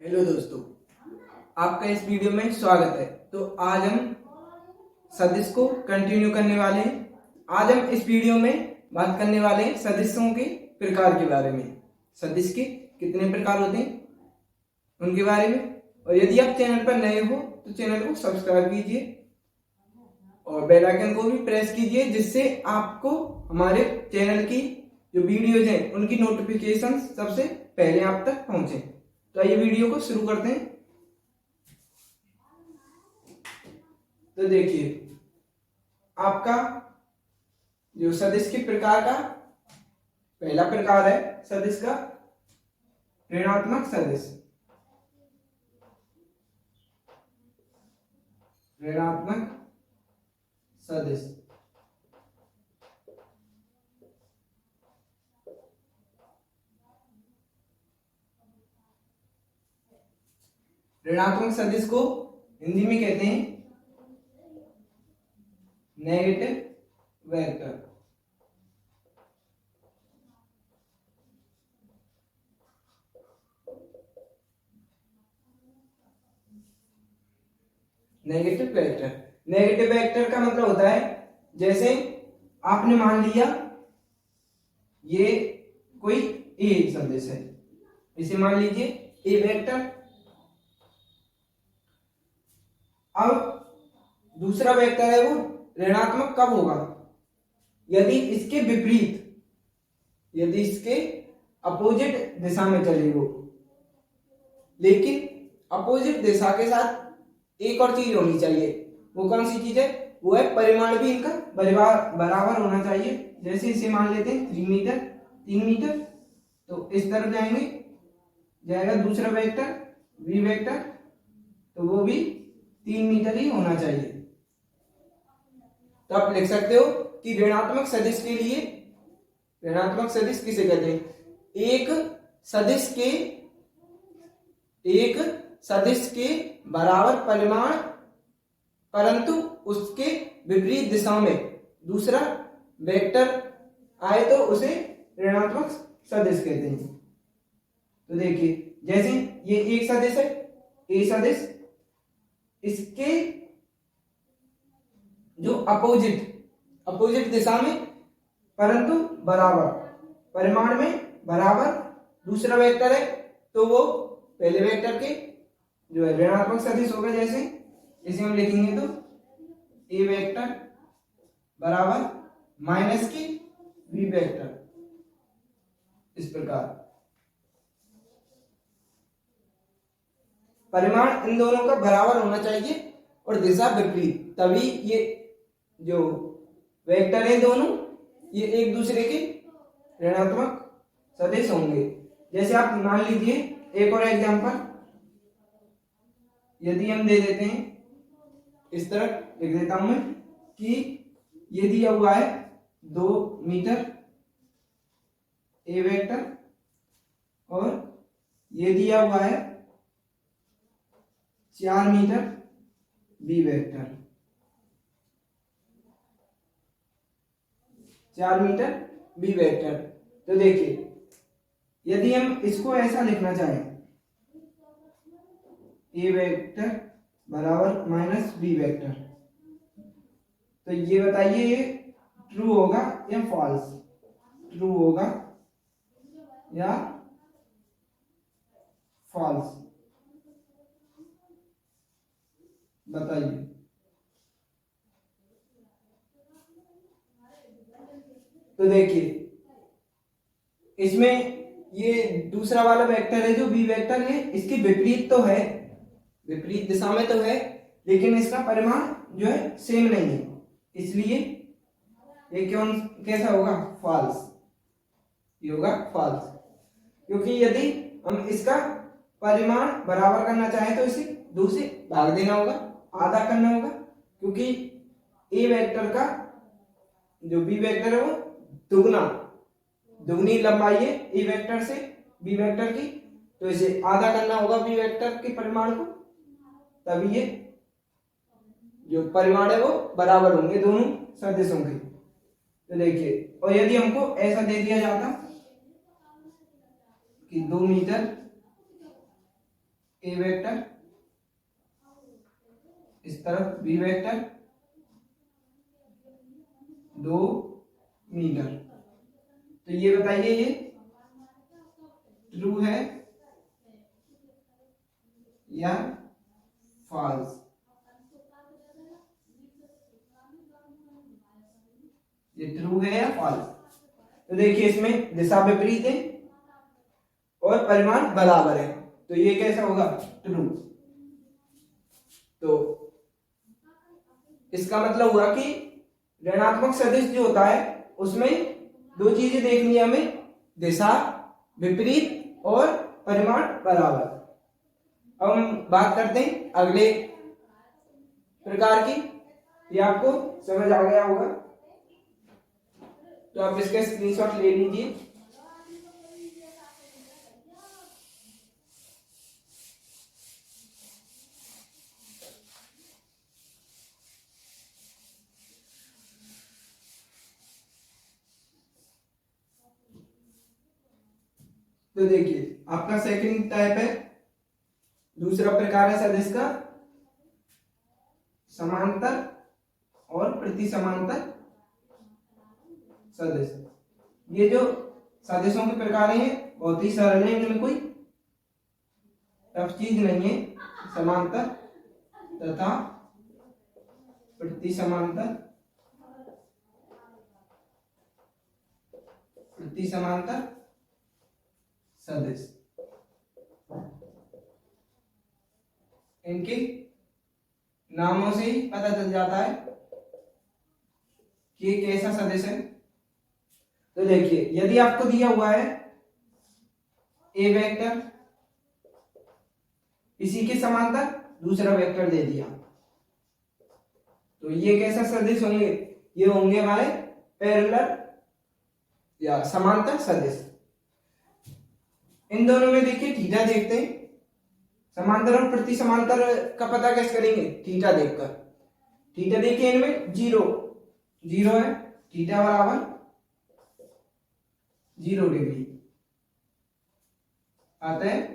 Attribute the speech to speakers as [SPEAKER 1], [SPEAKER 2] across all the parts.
[SPEAKER 1] Hello दोस्तों, आपका इस वीडियो में स्वागत है। तो आज हम सदिश को कंटिन्यू करने वाले हैं। आज हम इस वीडियो में बात करने वाले हैं सदिशों के प्रकार के बारे में। सदिश के कितने प्रकार होते हैं उनके बारे में। और यदि आप चैनल पर नए हो तो चैनल को सब्सक्राइब कीजिए और बेल आइकन को भी प्रेस कीजिए, जिससे आपको हमारे चैनल की जो वीडियोज हैं उनकी नोटिफिकेशन सबसे पहले आप तक पहुंचे। तो आइए वीडियो को शुरू करते हैं। तो देखिए, आपका जो सदिश के प्रकार का पहला प्रकार है सदिश का ऋणात्मक सदिश। ऋणात्मक सदिश ऋणात्मक सदिश को हिंदी में कहते हैं negative vector. Negative vector, negative vector का मतलब होता है, जैसे आपने मान लिया ये कोई ए सदिश है, इसे मान लीजिए ए वेक्टर। अब दूसरा वेक्टर है वो ऋणात्मक कब होगा? यदि इसके विपरीत, यदि इसके अपोजिट दिशा में चले वो। लेकिन अपोजिट दिशा के साथ एक और चीज होनी चाहिए। वो कौन सी चीज है? वो है परिमाण भी इनका बराबर होना चाहिए। जैसे इसे मान लेते हैं 3 मीटर 3 मीटर, तो इस तरफ जाएगा दूसरा वेक्टर वी वेक्टर, तो वो भी 3 मीटर ही होना चाहिए। तो आप लिख सकते हो कि ऋणात्मक सदिश के लिए, ऋणात्मक सदिश किसे कहते हैं? एक सदिश के बराबर परिमाण परंतु उसके विपरीत दिशा में दूसरा वेक्टर आए तो उसे ऋणात्मक सदिश कहते हैं। तो देखिए, जैसे ये एक सदिश है ए सदिश, इसके जो अपोजिट दिशा में परंतु बराबर परिमाण में बराबर दूसरा वेक्टर है, तो वो पहले वेक्टर के जो है ऋणात्मक सदिश होगा। जैसे इसे हम लिखेंगे तो ए वेक्टर बराबर माइनस की बी वेक्टर, इस प्रकार। परिमाण इन दोनों का बराबर होना चाहिए और दिशा विपरीत, तभी ये जो वेक्टर है दोनों ये एक दूसरे के ऋणात्मक सदिश होंगे। जैसे आप मान लीजिए एक और एग्जांपल यदि हम दे देते हैं, इस तरह लिख देता हूं मैं कि ये दिया हुआ है 2 मीटर ए वेक्टर और ये दिया हुआ है 4 metre B vector, 4 metre B vector. तो देखिए, यदि हम इसको ऐसा लिखना चाहें, ए वेक्टर बराबर माइनस बी वेक्टर, तो ये बताइए ये ट्रू होगा या फॉल्स? ट्रू होगा या फॉल्स, बताइए। तो देखिए, इसमें ये दूसरा वाला वेक्टर है जो बी वेक्टर है, इसके विपरीत तो है, विपरीत दिशा में तो है, लेकिन इसका परिमाण जो है सेम नहीं है, इसलिए ये कैसा होगा? फॉल्स। ये होगा फॉल्स, क्योंकि यदि हम इसका परिमाण बराबर करना चाहें तो इसे 2 से भाग देना होगा, आधा करना होगा, क्योंकि ए वेक्टर का जो बी वेक्टर है वो दुगनी लंबाई है ए वेक्टर से बी वेक्टर की, तो इसे आधा करना होगा बी वेक्टर के परिमाण को, तभी ये जो परिमाण है वो बराबर होंगे दोनों सदिशों के। तो देखिए, और यदि हमको ऐसा दे दिया जाता कि 2 मीटर ए वेक्टर, इस तरफ बी वेक्टर 2 मीटर। तो ये बताइए ये ट्रू है या फॉल्स? ये ट्रू है या फॉल्स? तो देखिए इसमें दिशा विपरीत है और परिमाण बराबर है, तो ये कैसा होगा? ट्रू। तो इसका मतलब हुआ कि ऋणात्मक सदिश जो होता है उसमें दो चीजें देखनी है हमें, दिशा विपरीत और परिमाण बराबर। अब हम बात करते हैं अगले प्रकार की। ये आपको समझ आ गया होगा, तो आप इसका स्क्रीनशॉट ले लीजिए। तो देखिए आपका सेकंड टाइप है, दूसरा प्रकार है सदिश का समांतर और प्रति समांतर सदिश। ये जो सदिशों के प्रकार हैं बहुत ही सरल है, इनमें कोई टफ चीज नहीं है। समांतर तथा प्रति समांतर, प्रति समांतर सदिश, इनके नामों से ही पता चल जाता है कि ये कैसा सदिश है। तो देखिए यदि आपको दिया हुआ है ए वेक्टर, इसी के समांतर दूसरा वेक्टर दे दिया, तो ये कैसा सदिश होंगे? ये होंगे हमारे पैरेलल या समांतर सदिश। इन दोनों में देखिए थीटा देखते हैं, समांतर और प्रति समांतर का पता कैसे करेंगे? थीटा देखकर। थीटा देखिए इनमें 0 है, थीटा बराबर 0 डिग्री अतः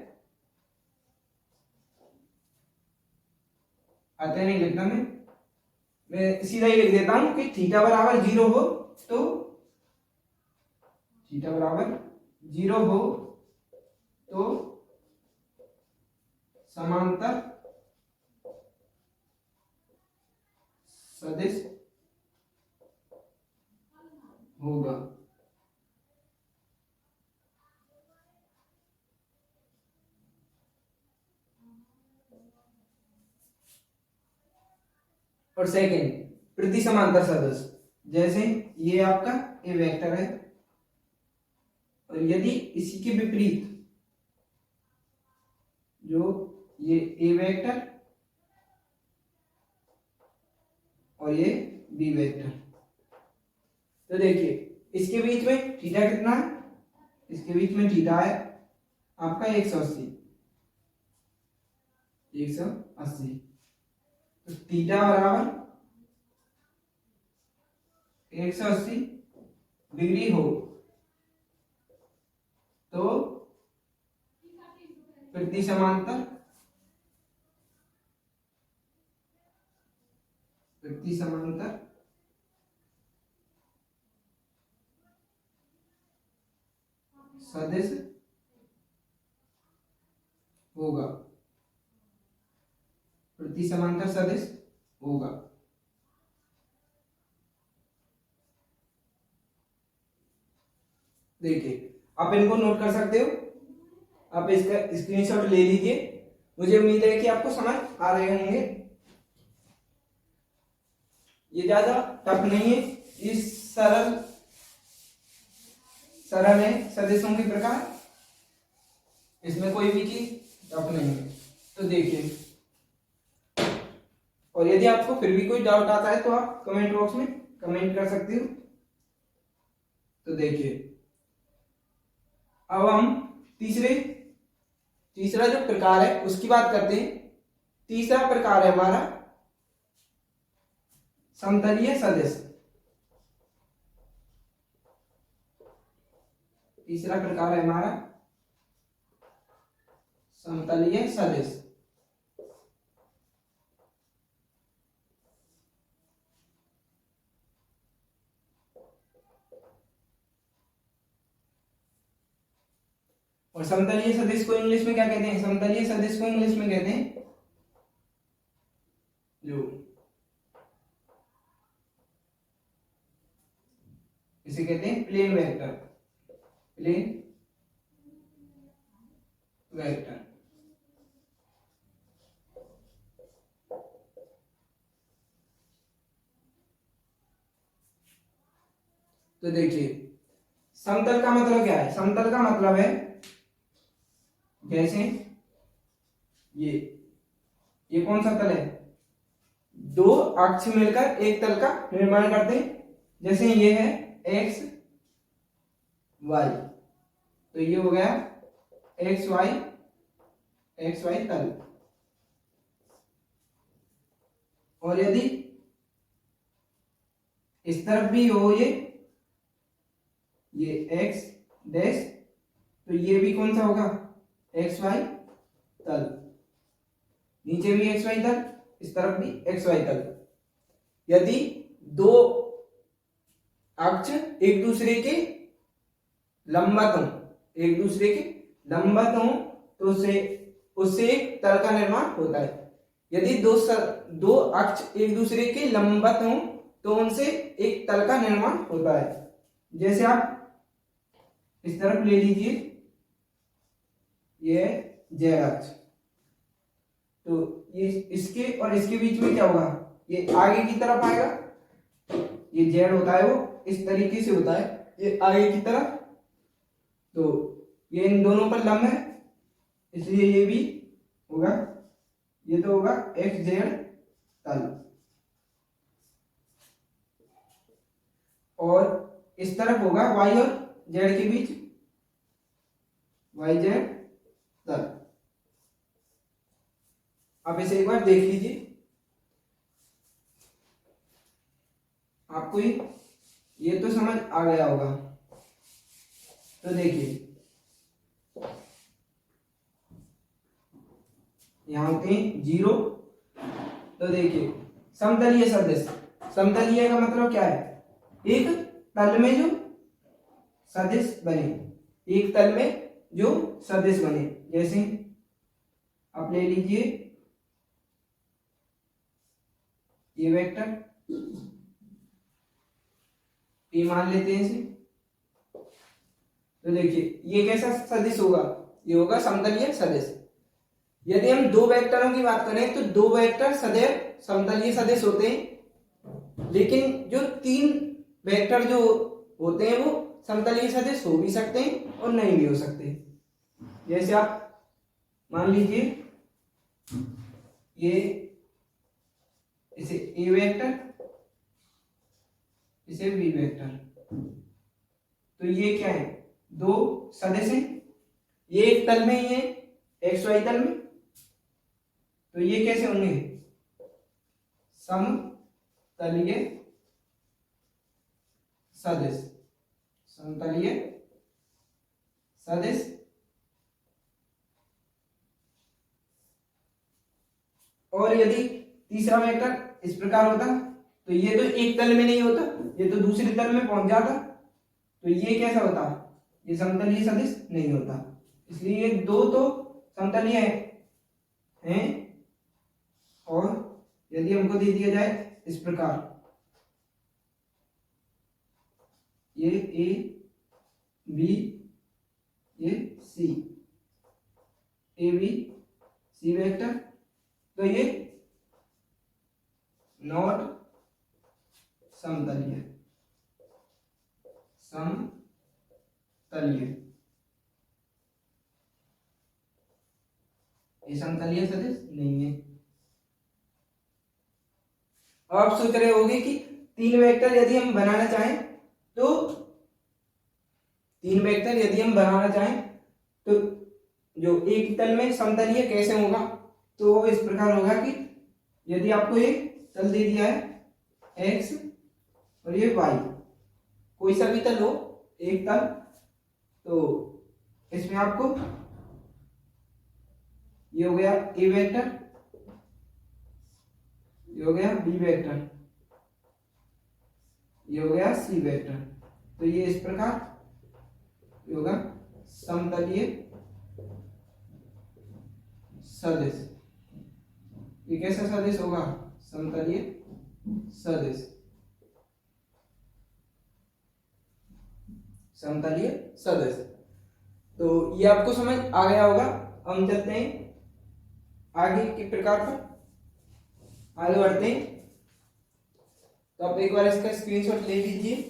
[SPEAKER 1] नहीं लिखता मैं सीधा ही लिख देता हूं कि थीटा बराबर 0 हो तो, थीटा बराबर 0 हो तो समांतर सदिश होगा। और सेकंड प्रति समांतर सदिश, जैसे ये आपका ए वेक्टर है और यदि इसी के विपरीत जो ये ए वेक्टर और ये बी वेक्टर, तो देखिए इसके बीच में थीटा कितना है? इसके बीच में थीटा है आपका 180। तो थीटा बराबर 180 डिग्री हो तो प्रति समांतर सदिश होगा, प्रति समांतर सदिश होगा। देखिए आप इनको नोट कर सकते हो, आप इसका स्क्रीनशॉट ले लीजिए। मुझे उम्मीद है कि आपको समझ आ रहे होंगे। ये ज्यादा टफ नहीं है, ये सरल है सदिशों के प्रकार, इसमें कोई भी चीज टफ नहीं है। तो देखिए, और यदि आपको फिर भी कोई डाउट आता है तो आप कमेंट बॉक्स में कमेंट कर सकते हो। तो देखिए अब हम तीसरा जो प्रकार है उसकी बात करते हैं। तीसरा प्रकार है हमारा समतलीय सदिश। तीसरा प्रकार है हमारा समतलीय सदिश। और समतलीय सदिश को इंग्लिश में क्या कहते हैं? समतलीय सदिश को इंग्लिश में कहते हैं इसे कहते हैं प्लेन वेक्टर। Plane vector. तो देखिए समतल का मतलब क्या है? समतल का मतलब है जैसे ये कौन सा तल है? दो अक्ष मिलकर एक तल का निर्माण करते हैं। जैसे ये है एक्स वाई, तो ये हो गया एक्स वाई तल। और यदि इस तरफ भी हो ये एक्स डैश, तो ये भी कौन सा होगा? एक्स वाई तल। नीचे भी एक्स वाई तल, इस तरफ भी एक्स वाई तल। यदि दो अक्ष एक दूसरे के लंबवत हो तो उससे एक तल का निर्माण होता है। यदि दो अक्ष एक दूसरे के लंबवत हो तो उनसे एक तल का निर्माण होता है। जैसे आप इस तरफ ले लीजिए, ये जेड अक्ष, तो ये इसके और इसके बीच में क्या होगा? ये आगे की तरफ आएगा। ये जेड होता है वो इस तरीके से होता है, ये आगे की तरफ, तो ये इन दोनों पर लंब है, इसलिए ये भी होगा, ये तो होगा एक्स जेड तल। और इस तरफ होगा वाई और जेड के बीच वाई जेड तल। आप इसे एक बार देख लीजिए, आपको ये तो समझ आ गया होगा। तो देखिए यहां होते हैं जीरो। तो देखिए समतलीय सदिश, समतलीय का मतलब क्या है? एक तल में जो सदिश बने, एक तल में जो सदिश बने। जैसे आप ले लीजिए ये वेक्टर, ये मान लेते हैं इसे। तो देखिए ये कैसा सदिश होगा? ये होगा समतलीय सदिश। यदि हम दो वेक्टरों की बात करें तो दो वेक्टर सदैव समतलीय सदिश होते हैं, लेकिन जो तीन वेक्टर जो होते हैं वो समतलीय सदिश हो भी सकते हैं और नहीं भी हो सकते। जैसे आप मान लीजिए ये इसे ए वेक्टर, इसे बी वेक्टर, तो ये क्या है? दो सदिश हैं, ये एक तल में ही है एक्स वाई तल में, तो ये कैसे होंगे? समतलीय सदिश। समतलीय सदिश। और यदि तीसरा वेक्टर इस प्रकार होता तो ये तो एक तल में नहीं होता, ये तो दूसरे तल में पहुंच जाता, तो ये कैसा होता? ये समतलीय सदिश नहीं होता। इसलिए ये दो तो समतलीय हैं। और यदि हमको दे दिया जाए इस प्रकार, ये ए बी, ये सी, ए बी सी वेक्टर, तो ये नॉट समतलीय। समतलीय, ये समतलीय सदिश नहीं है। अब आप सोच रहे होंगे कि तीन वेक्टर यदि हम बनाना चाहें तो जो एक तल में समतलीय कैसे होगा? तो वो इस प्रकार होगा कि यदि आपको एक तल दे दिया है एक्स और ये वाई, कोई सा भी तल हो एक तल, तो इसमें आपको ये हो गया ए वेक्टर, ये हो गया बी वेक्टर, ये हो गया सी वेक्टर। तो ये इस प्रकार होगा समतलीय सदिश। ये कैसा सदिश होगा? समतलीय सदिश, समतलीय सदिश। तो ये आपको समझ आ गया होगा। हम चलते हैं आगे के प्रकार पर, आगे बढ़ते हैं। तो आप एक बार इसका स्क्रीनशॉट ले लीजिए।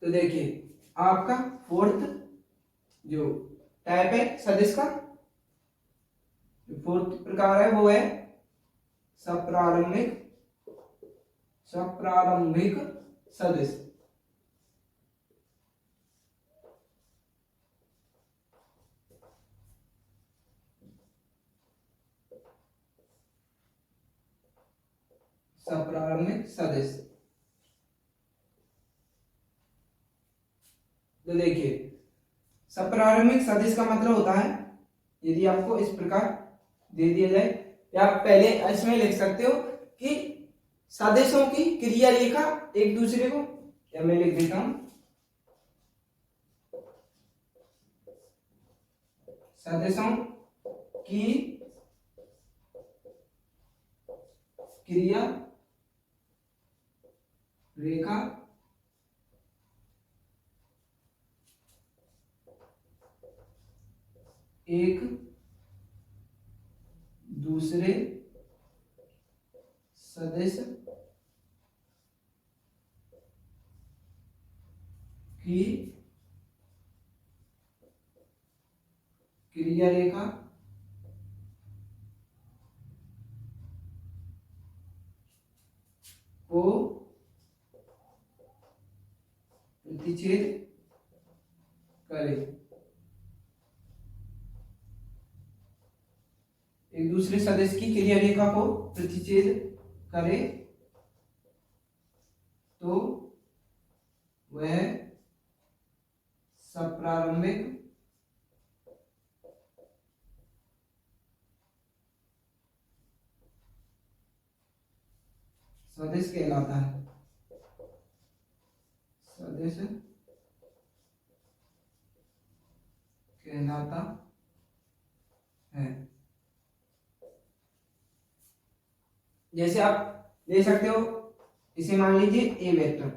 [SPEAKER 1] तो देखिए आपका फोर्थ जो टाइप है सदिश का, जो फोर्थ प्रकार है वो है सप्रारंभिक सप्रारंभिक सदिश। सप्रारंभिक सदिश। तो देखिए सप्रारंभिक सदिश का मतलब होता है, यदि आपको इस प्रकार दे दिया जाए, या आप पहले इसमें लिख सकते हो कि सदिशों की क्रिया रेखा एक दूसरे को, या मैं लिख देता हूं सदिशों की क्रिया रेखा एक दूसरे सदिश की क्रिया रेखा को प्रतिच्छेद करे। एक दूसरे सदिश की क्रिया रेखा को प्रतिच्छेद करे तो वह सप्रारंभिक सदिश कहलाता है। सदिश कहलाता है। जैसे आप ले सकते हो, इसे मान लीजिए ए वेक्टर,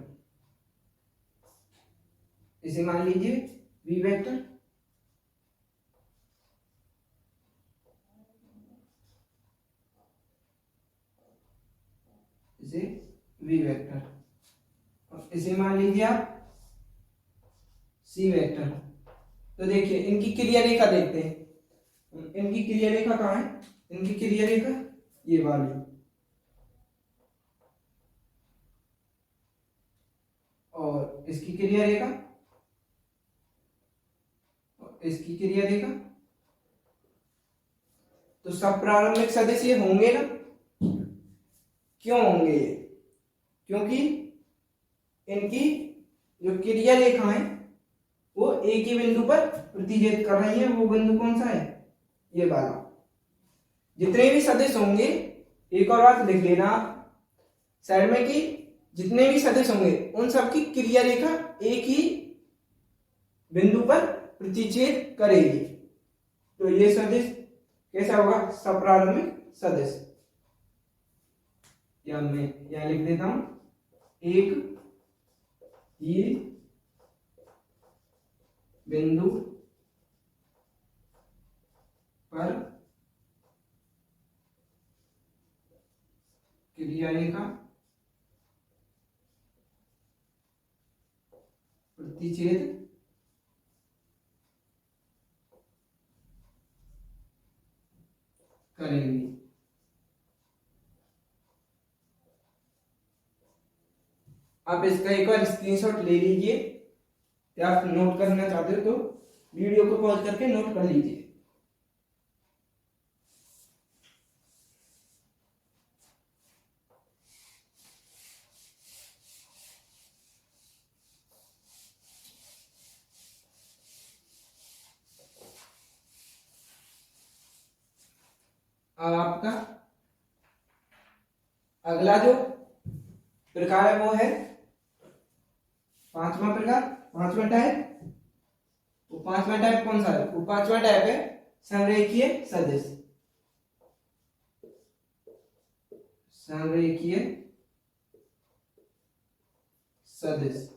[SPEAKER 1] इसे मान लीजिए बी वेक्टर, इसे वी वेक्टर, और इसे मान लीजिए आप सी वेक्टर। तो देखिए इनकी क्रिया रेखा देखते हैं। इनकी क्रिया रेखा कहाँ है? इनकी क्रिया रेखा ये वाली, और इसकी क्रिया रेखा, और इसकी क्रिया रेखा। तो सप्रारंभिक सदिश ये होंगे ना? क्यों होंगे ये? क्योंकि इनकी जो क्रिया रेखा है वो एक ही बिंदु पर प्रतिच्छेद कर रही है। वो बिंदु कौन सा है? ये वाला। जितने भी सदिश होंगे, एक और बात लिख लेना साइड में कि जितने भी सदिश होंगे उन सब की क्रिया रेखा एक ही बिंदु पर प्रतिच्छेद करेगी। तो ये सदिश कैसा होगा? सप्रारंभिक सदिश। या मैं यहां लिख देता हूं, एक ही बिंदु पर क्रिया रेखा प्रतिच्छेद करेंगे। आप इसका एक बार स्क्रीनशॉट ले लीजिए, या आप नोट करना चाहते हो तो वीडियो को पॉज करके नोट कर लीजिए। अब आपका अगला जो प्रकार है वो है पांचवा प्रकार, पांचवा टाइप। वो पांचवा टाइप कौन सा है? वो पांचवा टाइप है संरेखीय सदिश। संरेखीय सदिश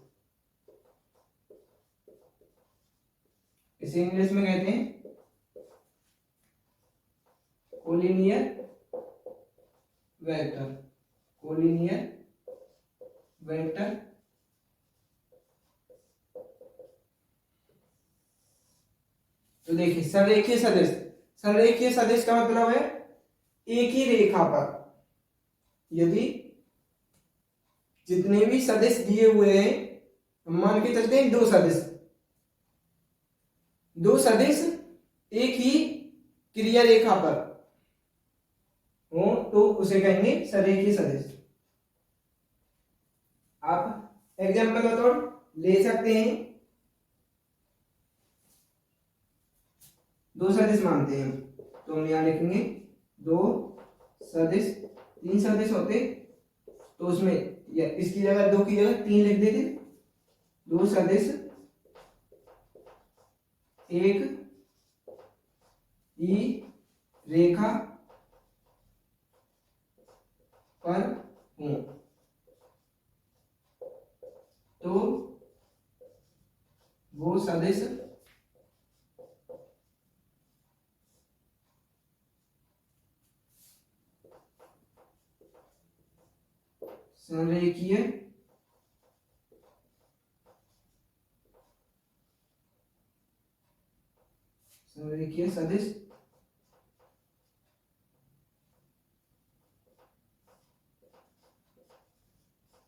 [SPEAKER 1] इसे इंग्लिश में कहते हैं कोलिनियर वेक्टर। कोलिनियर वेक्टर तो देखिए संरेखीय सदिश, संरेखीय सदिश का मतलब है एक ही रेखा पर यदि जितने भी सदिश दिए हुए हैं, हम मान के चलते हैं दो सदिश एक ही क्रिया रेखा पर हो तो उसे कहेंगे संरेखीय सदिश। आप एग्जाम्पल के तौर ले सकते हैं। दो सदिश मानते हैं तो हम यहां लिखेंगे दो सदिश, तीन सदिश होते तो उसमें या इसकी जगह दो की जगह तीन लिख देते। दो सदिश एक ही रेखा पर हो तो वो सदिश संरेखीय संरेखीय सदिश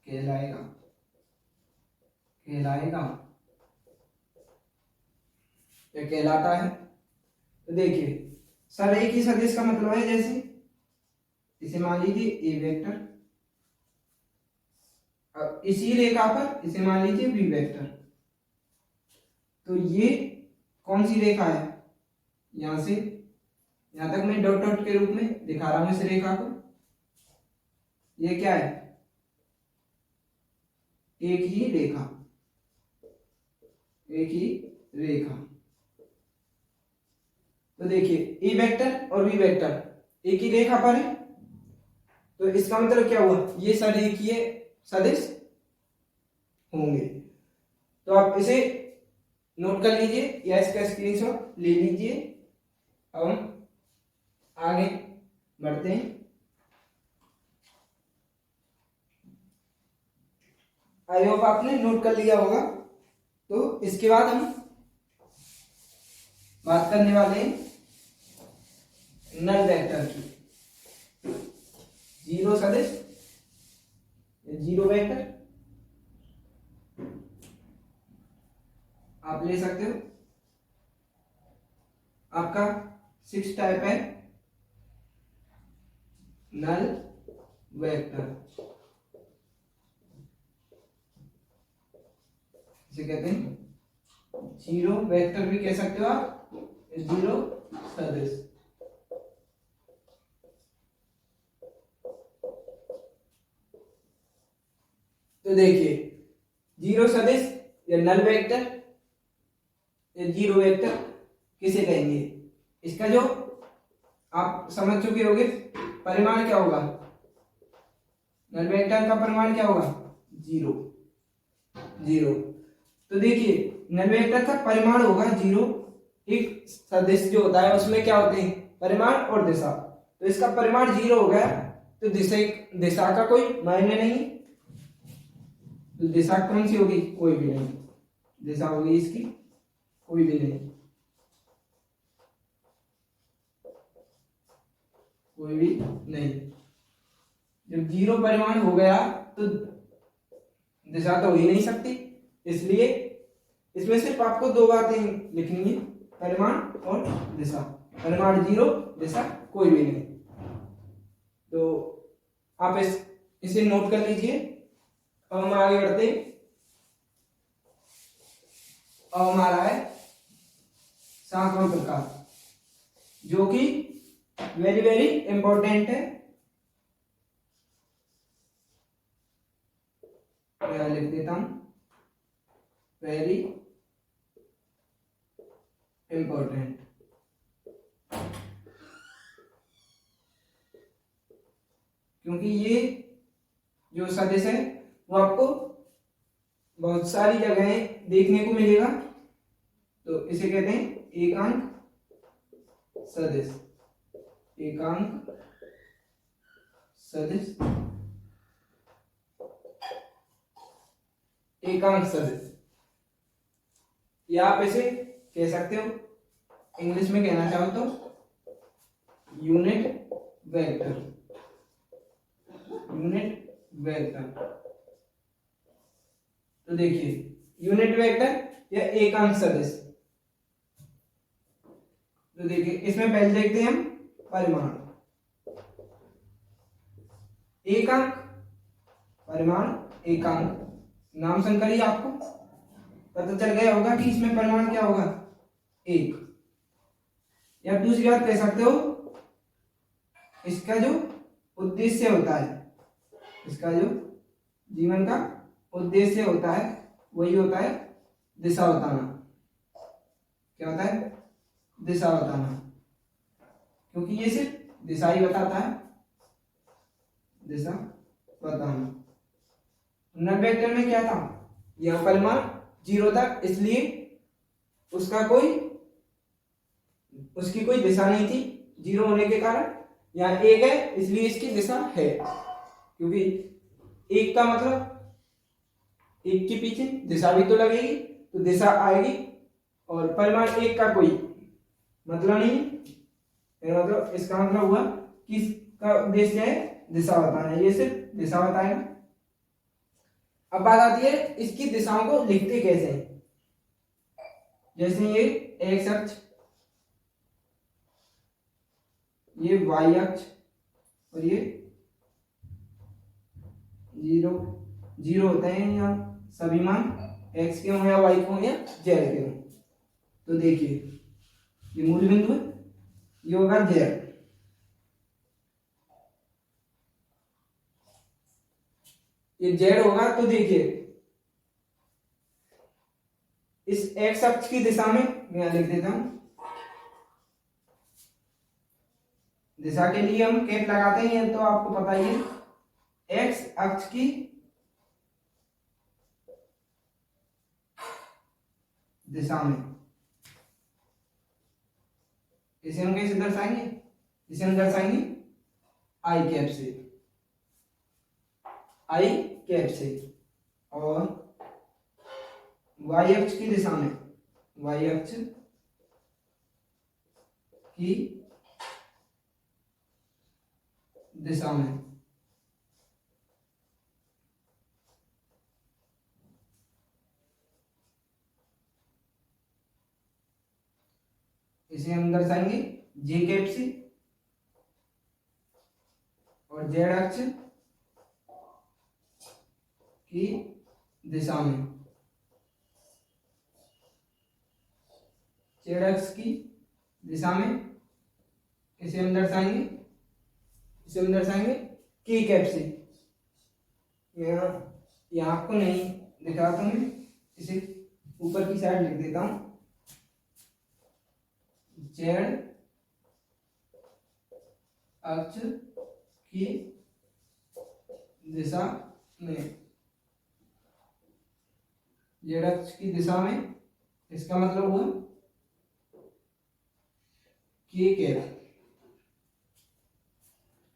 [SPEAKER 1] कहलाएगा कहलाएगा या कहलाता है। तो देखिए संरेखीय सदिश का मतलब है जैसे इसे मान लीजिए ए वेक्टर, अब इसी रेखा पर इसे मान लीजिए बी वेक्टर। तो ये कौन सी रेखा है? यहां से यहां तक मैं डॉट डॉट के रूप में दिखा रहा हूं इस रेखा को। ये क्या है? एक ही रेखा, एक ही रेखा। तो देखिए ए वेक्टर और बी वेक्टर एक ही रेखा पर है तो इसका मतलब क्या हुआ? ये संरेखीय सदिश होंगे। तो आप इसे नोट कर लीजिए या इसका स्क्रीनशॉट ले लीजिए। अब हम आगे बढ़ते हैं। आई होप आपने नोट कर लिया होगा। तो इसके बाद हम बात करने वाले हैं नल वेक्टर की। जीरो सदिश, जीरो वेक्टर आप ले सकते हो। आपका 6 टाइप है नल वेक्टर, इसे कहते हैं जीरो वेक्टर भी कह सकते हो आप, जीरो सदिश। तो देखिए जीरो सदिश या नल वेक्टर या जीरो वेक्टर किसे कहेंगे? इसका जो आप समझ चुके होंगे परिमाण क्या होगा? नल वेक्टर का परिमाण क्या होगा? Zero, zero. तो देखिए नल वेक्टर का परिमाण होगा जीरो। एक सदिश जो होता है उसमें क्या होते हैं? परिमाण और दिशा। तो इसका परिमाण जीरो हो गया तो दिशा का कोई मायने नहीं। तो दिशा कौन सी होगी? कोई भी नहीं। दिशा होगी इसकी कोई भी नहीं, कोई भी नहीं। जब जीरो परिमाण हो गया तो दिशा तो हो ही नहीं सकती, इसलिए इसमें सिर्फ आपको दो बातें लिखनी है, परिमाण और दिशा। परिमाण 0, दिशा कोई भी नहीं। तो आप इसे नोट कर लीजिए। अब हम आगे बढ़ते हैं। अब हमारा है 7वां प्रकार, जो कि वेरी वेरी इंपॉर्टेंट है। लिख देता हूं, वेरी इंपॉर्टेंट। क्योंकि ये जो सदिश है वो आपको बहुत सारी जगहें देखने को मिलेगा। तो इसे कहते हैं एकांक सदिश। एकांक सदिश, एकांक सदिश, या आप इसे कह सकते हो, इंग्लिश में कहना चाहो तो यूनिट वेक्टर। Unit vector. तो देखिए, यूनिट वेक्टर या एकांक सदिश। तो देखिए, इसमें पहले देखते हैं हम परिमाण। एकांक, परिमाण, एकांक। नाम संकर ही आपको पता चल गया होगा कि इसमें परिमाण क्या होगा, 1। या दूसरी बात कह सकते हो, इसका जो उद्देश्य होता है, इसका जो जीवन का उद्देश्य होता है वही होता है दिशा बताना। क्या होता है, दिशा बताना। क्योंकि ये सिर्फ दिशा ही बताता है, दिशा बताना। नल वेक्टर में क्या था, यह परिमाण 0 था, इसलिए उसकी कोई दिशा नहीं थी। 0 होने के कारण यहाँ 1 है, इसलिए इसकी दिशा है। क्योंकि 1 का मतलब 1 के पीछे दिशा भी तो लगेगी, तो दिशा आएगी। और परिमाण 1 का कोई मतलब नहीं, मतलब इसका मतलब हुआ कि इसका उद्देश्य है दिशा बताना, ये सिर्फ दिशा बताएगा। अब बात आती है इसकी दिशाओं को लिखते कैसे हैं। जैसे ये एक्स अक्ष, ये वाई अक्ष, और ये 0 होते हैं या सभी मान एक्स के हों या वाई के हों या जेड के हों। तो देखिए, ये मूल बिंदु है, ये होगा जेड। ये जेड होगा। तो देखिए, इस एक्स अक्ष की दिशा में मैं यहां लिख देता हूं, दिशा के लिए हम कैप लगाते हैं, तो आपको पता ही है। एक्स अक्ष की दिशा में इसे हम कैसे दर्शाएंगे, इसे हम दर्शाएंगे आई कैप से, आई कैप से। और वाई अक्ष की दिशा में, वाई अक्ष की दिशा में इसे हम दर्शाएंगे जे कैप से। और जेड अक्ष की दिशा में, जेड अक्ष की दिशा में इसे हम दर्शाएंगे, के कैप से। यहाँ आपको नहीं दिख रहा, तो मैं इसे ऊपर की साइड लिख देता हूं, जेड अक्ष की दिशा में, जेड अक्ष की दिशा में, इसका मतलब हुआ के कैप,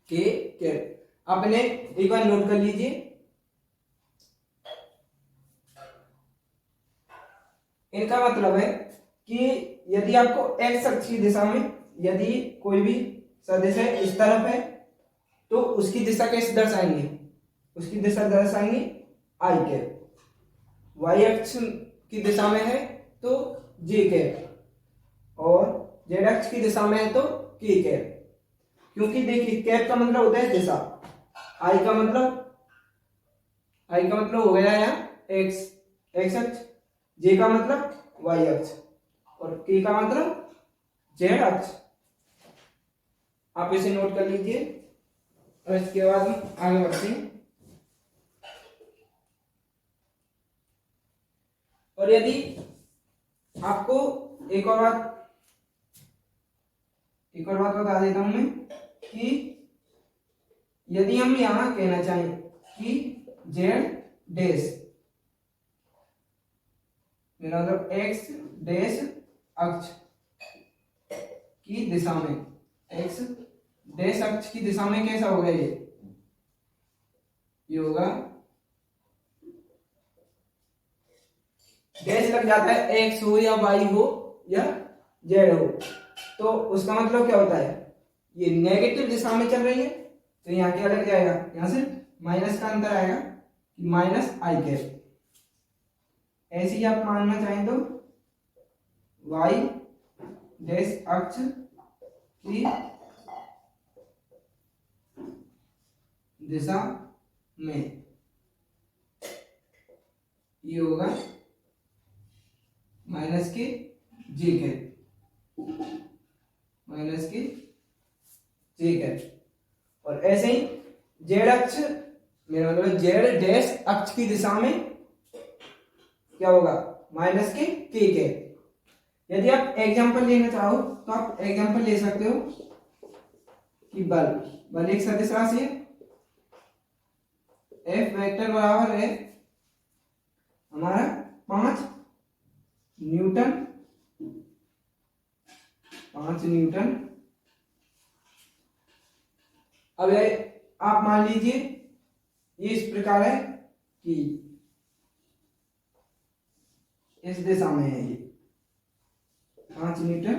[SPEAKER 1] के कैप। आपने एक बार नोट कर लीजिए, इनका मतलब है कि यदि आपको एक्स अक्ष की दिशा में यदि कोई भी सदिश है इस तरफ है, तो उसकी दिशा कैसे दर्शाएंगे, उसकी दिशा दर्शाएंगे आई कैप। वाई अक्ष की दिशा में है तो जे कैप, और जेड अक्ष की दिशा में है तो के कैप। क्योंकि देखिए कैप का मतलब होता है दिशा, आई का मतलब हो गया यहाँ एक्स अक्ष, जे का मतलब वाई अक्ष, और के का मतलब जेड अक्ष। आप इसे नोट कर लीजिए और इसके बाद हम आगे बढ़ते हैं। और यदि आपको एक और बात बता देता हूं मैं कि यदि हम यहां कहना चाहें कि जेड डैश, मेरा मतलब एक्स डैश अक्ष की दिशा में, एक्स डैश अक्ष की दिशा में कैसा होगा ये होगा, डैश लग जाता है एक्स हो या वाई हो या जेड हो, तो उसका मतलब क्या होता है, ये नेगेटिव दिशा में चल रही है, तो यहाँ क्या लग जाएगा, यहां से माइनस का अंतर आएगा कि माइनस आई कैप। ऐसे ही आप मानना चाहें तो वाई डैश अक्ष की दिशा में ये होगा माइनस के जे कैप, माइनस के जे कैप। और ऐसे ही जेड अक्ष, मेरा मतलब जेड डैश अक्ष की दिशा में क्या होगा, माइनस के कैप। यदि आप एग्जांपल लेना चाहो तो आप एग्जांपल ले सकते हो कि बल एक सदिश राशि है, एफ वेक्टर बराबर है हमारा 5 न्यूटन, 5 न्यूटन। अब आप मान लीजिए ये इस प्रकार है कि इस दिशा में है, ये 5 न्यूटन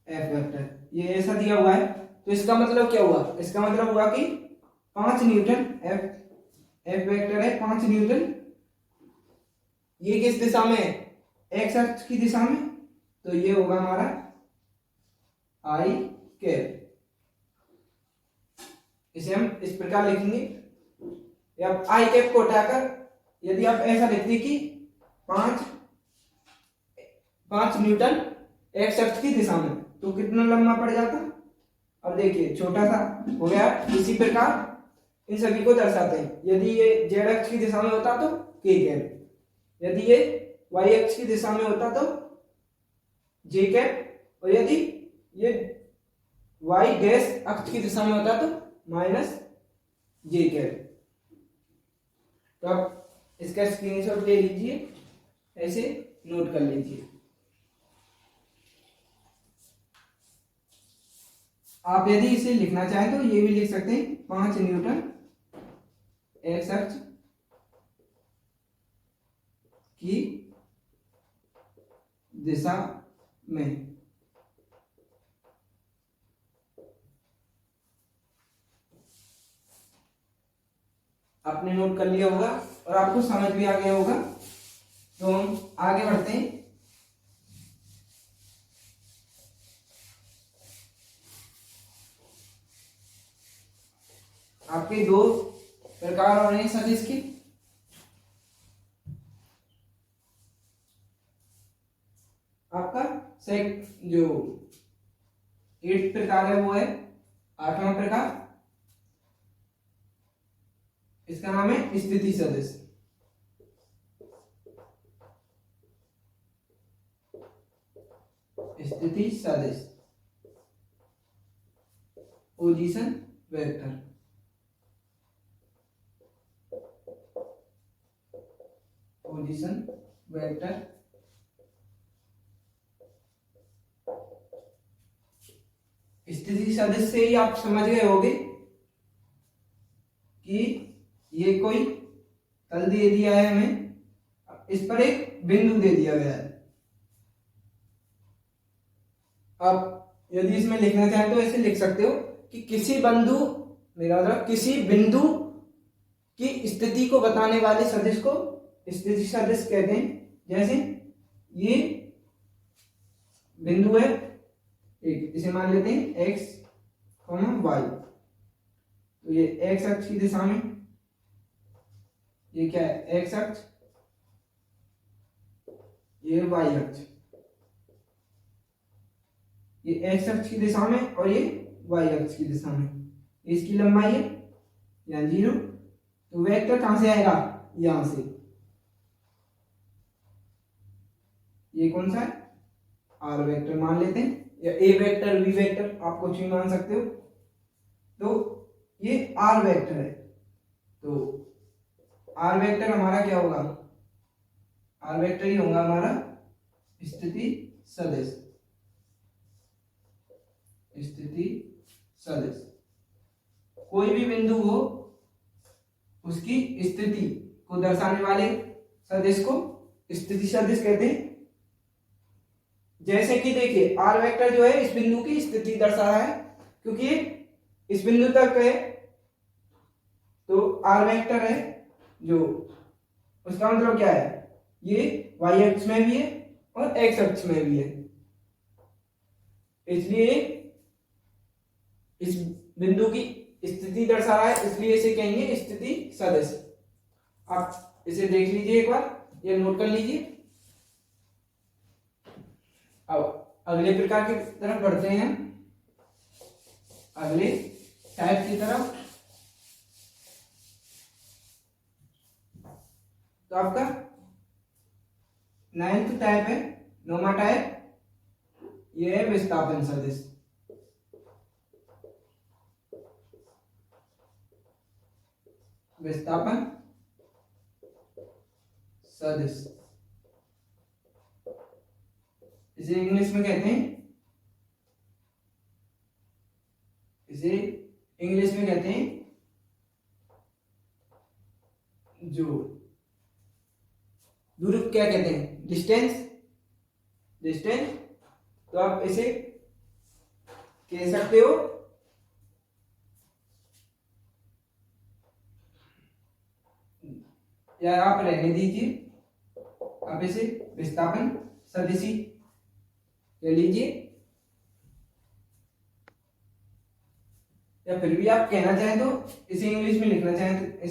[SPEAKER 1] एफ वेक्टर, ये ऐसा दिया हुआ है। तो इसका मतलब क्या हुआ, इसका मतलब हुआ कि 5 न्यूटन एफ वेक्टर है 5 न्यूटन, ये किस दिशा में है, एक्स अक्ष की दिशा में, तो ये होगा हमारा आई कैप। इसे हम इस प्रकार लिखेंगे, या आई कैप को हटाकर यदि आप ऐसा लिखते कि 5 न्यूटन एक्स अक्ष की दिशा में, तो कितना लंबा पड़ जाता। अब देखिए छोटा सा हो गया। इसी प्रकार इन सभी को दर्शाते हैं, यदि ये जेड अक्ष की दिशा में होता तो के कैप, यदि ये वाई अक्ष की दिशा में होता तो जे कैप, और यदि ये वाई डैश अक्ष की दिशा में होता तो माइनस जे कैप। तो आप इसका स्क्रीनशॉट ले लीजिए, ऐसे नोट कर लीजिए। आप यदि इसे लिखना चाहें तो ये भी लिख सकते हैं, 5 न्यूटन एक्स अक्ष की दिशा में। आपने नोट कर लिया होगा और आपको समझ भी आ गया होगा। तो हम आगे बढ़ते हैं। आपके दो प्रकार और हैं सदिश के, आपका जो 8th प्रकार है वो है 8वां प्रकार, इसका नाम है स्थिति सदिश। स्थिति सदिश, पोजीशन वेक्टर। पोजीशन वेक्टर स्थिति सदिश से ही आप समझ गए होंगे कि ये कोई तल दे दिया है हमें, इस पर एक बिंदु दे दिया गया है। आप यदि इसमें लिखना चाहें तो ऐसे लिख सकते हो कि किसी बिंदु, मेरा मतलब किसी बिंदु कि स्थिति को बताने वाले सदिश को स्थिति सदिश कहते हैं। जैसे ये बिंदु है एक, इसे मान लेते हैं x, y। तो ये x अक्ष की दिशा में, ये क्या है x अक्ष, ये y अक्ष, ये x अक्ष की दिशा में और ये y अक्ष की दिशा में, इसकी लंबाई है या 0। तो वेक्टर कहां से आएगा, यहां से। ये कौन सा है, r वेक्टर मान लेते हैं, या a वेक्टर, v वेक्टर, आप कुछ भी मान सकते हो। तो ये r वेक्टर है। तो r वेक्टर हमारा क्या होगा, r वेक्टर ही होगा हमारा स्थिति सदिश। स्थिति सदिश कोई भी बिंदु हो उसकी स्थिति को दर्शाने वाले सदिश को स्थिति सदिश कहते हैं। जैसे कि देखिए r वेक्टर जो है इस बिंदु की स्थिति दर्शा रहा है, क्योंकि इस बिंदु तक है, तो r वेक्टर है जो, उसका मतलब क्या है, ये y अक्ष में भी है और x अक्ष में भी है, इसलिए इस बिंदु की स्थिति दर्शा रहा है, इसलिए इसे कहेंगे स्थिति सदिश। आप इसे देख लीजिए एक बार, ये नोट कर लीजिए। अब अगले प्रकार की तरफ बढ़ते हैं, अगले टाइप की तरफ। तो आपका 9th टाइप है, 9वां टाइप, यह है विस्थापन सदिश। विस्थापन सदिश, इसे इंग्लिश में कहते हैं, इसे इंग्लिश में कहते हैं जो दूरी, क्या कहते हैं, डिस्टेंस। डिस्टेंस, तो आप इसे कह सकते हो या आप रहने दीजिए, आप इसे विस्थापन सदिशी ले लीजिए, या फिर भी आप कहना चाहें तो इसे इंग्लिश में लिखना चाहें तो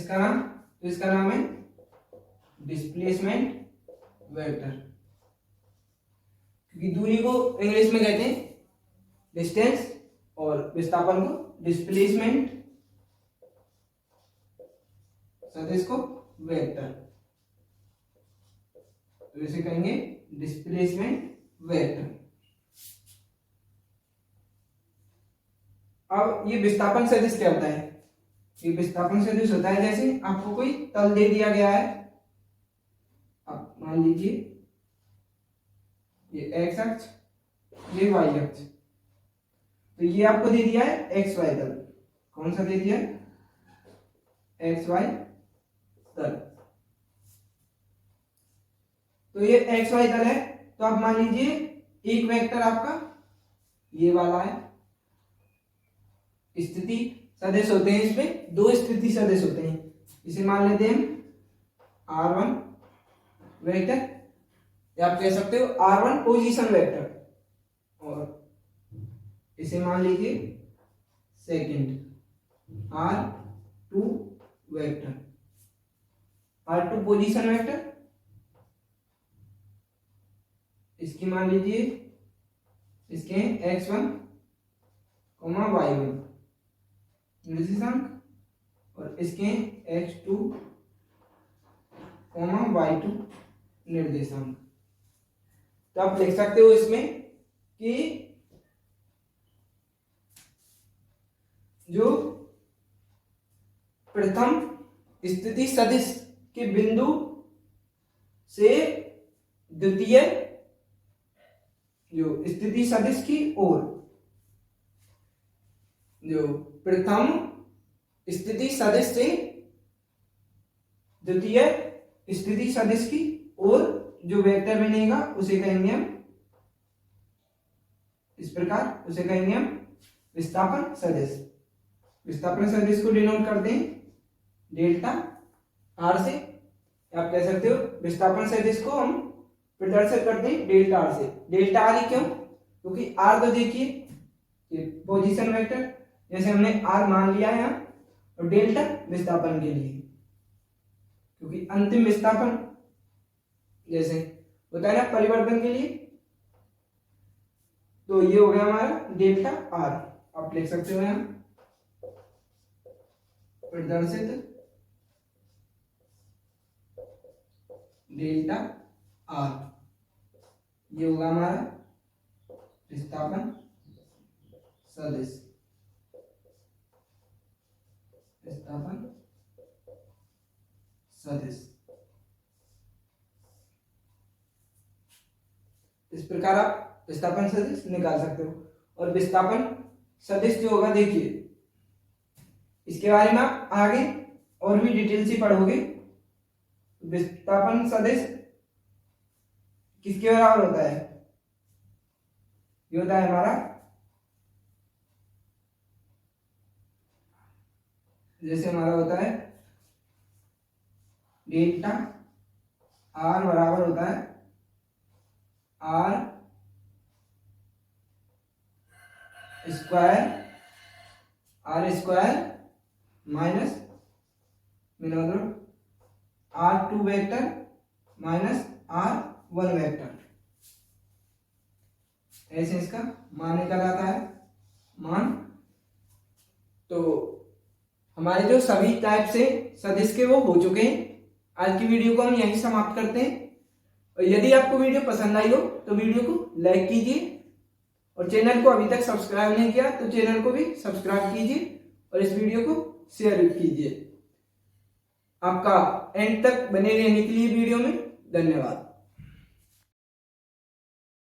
[SPEAKER 1] इसका नाम है डिस्प्लेसमेंट वेक्टर, क्योंकि दूरी को इंग्लिश में कहते हैं डिस्टेंस और विस्थापन को डिस्प्लेसमेंट, सदिश को वेक्टर, तो इसे कहेंगे डिस्प्लेसमेंट वेक्टर। अब ये विस्थापन सदिश क्या होता है, ये विस्थापन सदिश होता है जैसे आपको कोई तल दे दिया गया है, आप मान लीजिए ये x अक्ष, ये y अक्ष, तो ये आपको दे दिया है xy तल। कौन सा दे दिया है, xy तल। तो ये xy तल है, तो आप मान लीजिए एक वेक्टर आपका ये वाला है, स्थिति सदिश होते हैं, इसमें दो स्थिति सदिश होते हैं, इसे मान लेते हैं r1 वेक्टर, या आप कह सकते हो r1 पोजीशन वेक्टर, और इसे मान लीजिए second r2 vector, r2 position vector, इसकी मान लीजिए इसके x1 y1 निर्देशांक, और इसके x2 y2 निर्देशांक। तो आप लिख सकते हो इसमें कि जो प्रथम स्थिति सदिश के बिंदु से द्वितीय जो स्थिति सदिश की ओर, जो प्रथम स्थिति सदिश से द्वितीय स्थिति सदिश की ओर जो वेक्टर बनेगा उसे कहेंगे हम, इस प्रकार उसे कहेंगे हम विस्थापन सदिश। विस्थापन सदिश को डिनोट करते हैं डेल्टा आर से, आप कह सकते हो विस्थापन सदिश को हम प्रदर्शित करते हैं डेल्टा आर से। डेल्टा आर ही क्यों? क्योंकि आर तो देखिए ये पोजीशन वेक्टर, जैसे हमने आर मान लिया है यहाँ, और डेल्टा विस्थापन के लिए, क्योंकि अंतिम विस्थापन जैसे होता है ना परिवर्तन के लिए, तो ये हो गया हमारा डेल्टा आर। आप लिख सकते हो यहाँ प्रदर्शित डेल्टा आर, ये होगा हमारा विस्थापन सदिश, विस्थापन सदिश। इस प्रकार आप विस्थापन सदिश निकाल सकते हो। और विस्थापन सदिश जो होगा देखिए, इसके बारे में आप आगे और भी डिटेल से पढ़ोगे। विस्थापन सदिश किसके बराबर होता है? ये होता है हमारा, जैसे हमारा होता है डेल्टा आर बराबर होता है R square minus R2 vector minus R1 vector, ऐसे इसका मान निकल आता है मान। तो हमारे जो सभी टाइप से सदिश के वो हो चुके हैं। आज की वीडियो को हम यहीं समाप्त करते हैं। और यदि आपको वीडियो पसंद आई हो तो वीडियो को लाइक कीजिए, और चैनल को अभी तक सब्सक्राइब नहीं किया तो चैनल को भी सब्सक्राइब कीजिए, और इस वीडियो को शेयर कीजिए। आपका एंड तक बने रहने के लिए वीडियो में धन्यवाद।